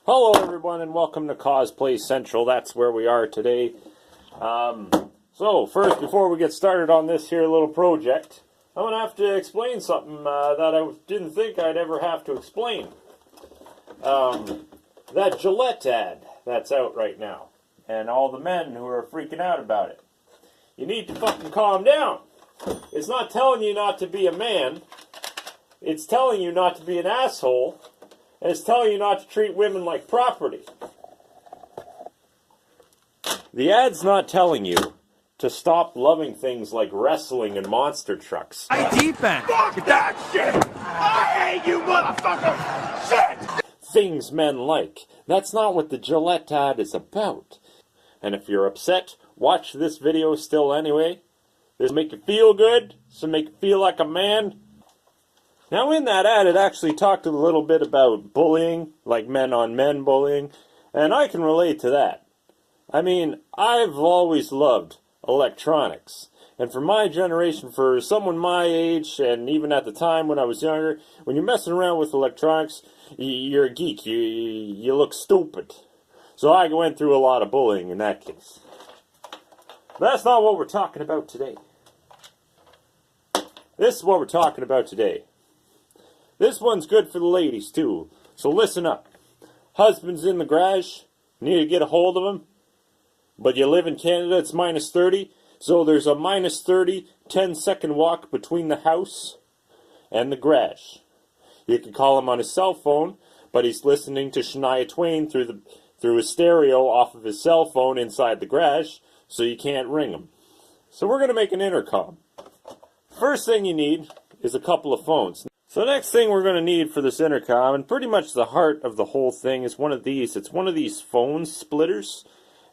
Hello everyone and welcome to Cosplay Central. That's where we are today. So first, before we get started on this here little project, I'm going to have to explain something that I didn't think I'd ever have to explain. That Gillette ad that's out right now, and all the men who are freaking out about it. You need to fucking calm down. It's not telling you not to be a man. It's telling you not to be an asshole. And it's telling you not to treat women like property. The ad's not telling you to stop loving things like wrestling and monster trucks. Hey, defense! Fuck that shit! I hate you, motherfucker! Shit! Things men like. That's not what the Gillette ad is about. And if you're upset, watch this video still anyway. This will make you feel good. This will make you feel like a man. Now in that ad, it actually talked a little bit about bullying, like men-on-men bullying, and I can relate to that. I mean, I've always loved electronics, and for my generation, for someone my age, and even at the time when I was younger, when you're messing around with electronics, you're a geek, you look stupid. So I went through a lot of bullying in that case. But that's not what we're talking about today. This is what we're talking about today. This one's good for the ladies, too. So listen up. Husband's in the garage. Need to get a hold of him. But you live in Canada, it's minus 30. So there's a minus 30, 10-second walk between the house and the garage. You can call him on his cell phone, but he's listening to Shania Twain through his stereo off of his cell phone inside the garage, so you can't ring him. So we're going to make an intercom. First thing you need is a couple of phones. So the next thing we're going to need for this intercom, and pretty much the heart of the whole thing, is one of these. It's one of these phone splitters.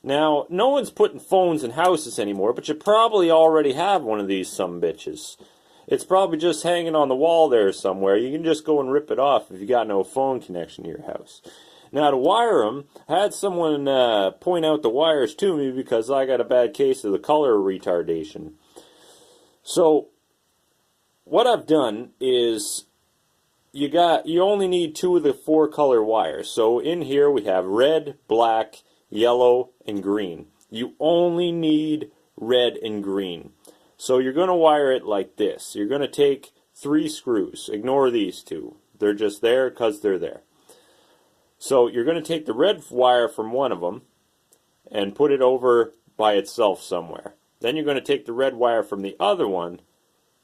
Now, no one's putting phones in houses anymore, but you probably already have one of these sumbitches. It's probably just hanging on the wall there somewhere. You can just go and rip it off if you got no phone connection to your house. Now, to wire them, I had someone point out the wires to me because I got a bad case of the color retardation. So what I've done is you only need 2 of the 4 color wires. So in here we have red, black, yellow, and green. You only need red and green. So you're going to wire it like this. You're going to take 3 screws. Ignore these 2. They're just there because they're there. So you're going to take the red wire from one of them and put it over by itself somewhere. Then you're going to take the red wire from the other one,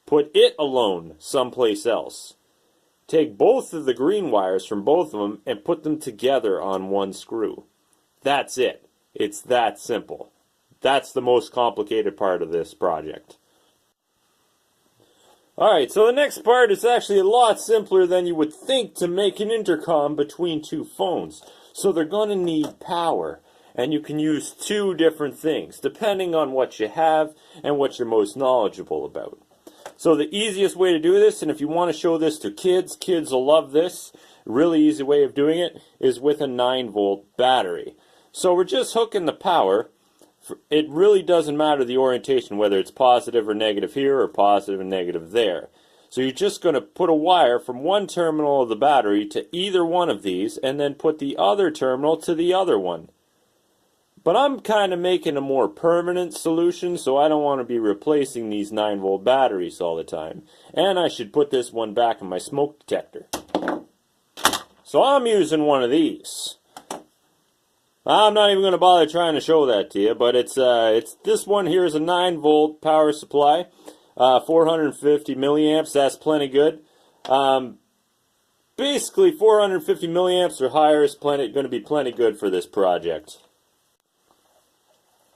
put it alone someplace else. Take both of the green wires from both of them and put them together on one screw. That's it. It's that simple. That's the most complicated part of this project. Alright, so the next part is actually a lot simpler than you would think to make an intercom between 2 phones. So they're going to need power. And you can use 2 different things, depending on what you have and what you're most knowledgeable about. So the easiest way to do this, and if you want to show this to kids, kids will love this, a really easy way of doing it is with a 9-volt battery. So we're just hooking the power. It really doesn't matter the orientation, whether it's positive or negative here or positive and negative there. So you're just going to put a wire from one terminal of the battery to either one of these and then put the other terminal to the other one. But I'm kind of making a more permanent solution, so I don't want to be replacing these 9-volt batteries all the time. And I should put this one back in my smoke detector. So I'm using one of these. I'm not even going to bother trying to show that to you, but it's this one here is a 9-volt power supply, 450 milliamps. That's plenty good. Basically, 450 milliamps or higher is going to be plenty good for this project.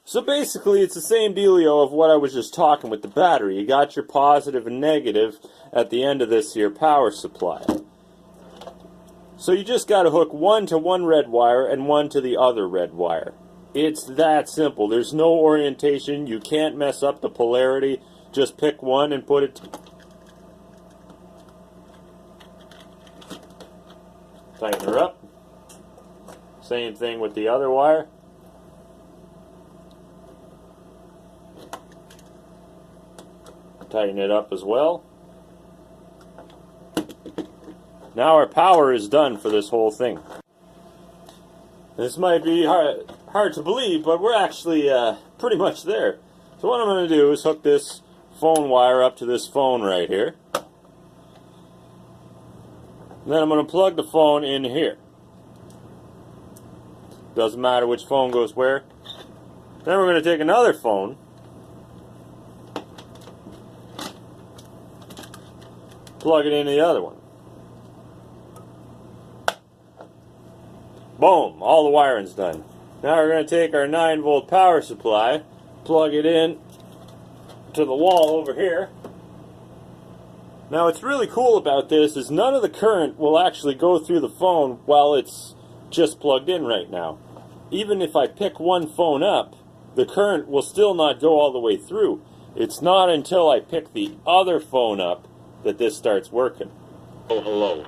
So basically, it's the same dealio of what I was just talking with the battery. You got your positive and negative at the end of this here power supply. So you just got to hook one to one red wire and one to the other red wire. It's that simple. There's no orientation. You can't mess up the polarity. Just pick one and put it. Tighten her up. Same thing with the other wire. Tighten it up as well. Now our power is done for this whole thing. This might be hard to believe, but we're actually pretty much there. So what I'm going to do is hook this phone wire up to this phone right here. And then I'm going to plug the phone in here. Doesn't matter which phone goes where. Then we're going to take another phone, plug it into the other one. Boom, all the wiring's done. Now we're going to take our 9-volt power supply, plug it in to the wall over here. Now what's really cool about this is none of the current will actually go through the phone while it's just plugged in right now. Even if I pick one phone up, the current will still not go all the way through. It's not until I pick the other phone up that this starts working. Oh, hello.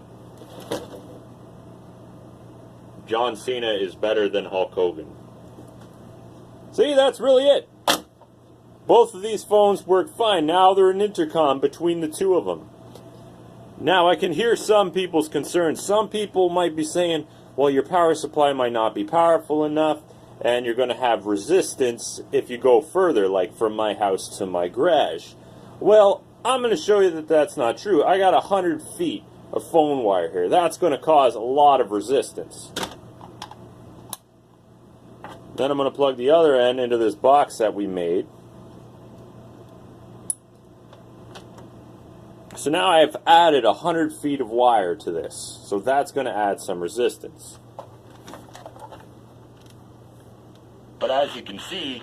John Cena is better than Hulk Hogan. See, that's really it. Both of these phones work fine. Now they're an intercom between the two of them. Now I can hear some people's concerns. Some people might be saying, well, your power supply might not be powerful enough, and you're going to have resistance if you go further, like from my house to my garage. Well, I'm going to show you that that's not true. I got 100 feet of phone wire here. That's going to cause a lot of resistance. Then I'm going to plug the other end into this box that we made. So now I've added 100 feet of wire to this. So that's going to add some resistance. But as you can see,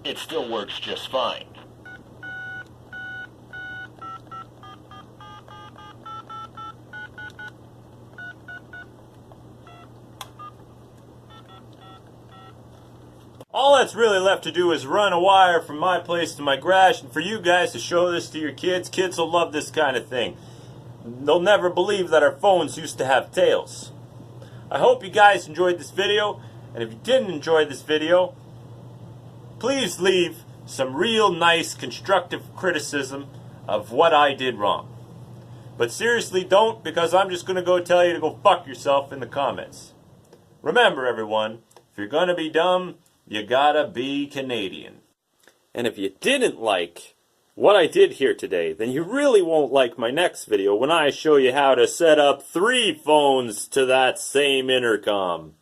it still works just fine. All that's really left to do is run a wire from my place to my garage, and for you guys to show this to your kids. Kids will love this kind of thing. They'll never believe that our phones used to have tails. I hope you guys enjoyed this video, and if you didn't enjoy this video, please leave some real nice constructive criticism of what I did wrong. But seriously, don't, because I'm just going to go tell you to go fuck yourself in the comments. Remember, everyone, if you're going to be dumb, you gotta be Canadian. And if you didn't like what I did here today, then you really won't like my next video when I show you how to set up 3 phones to that same intercom.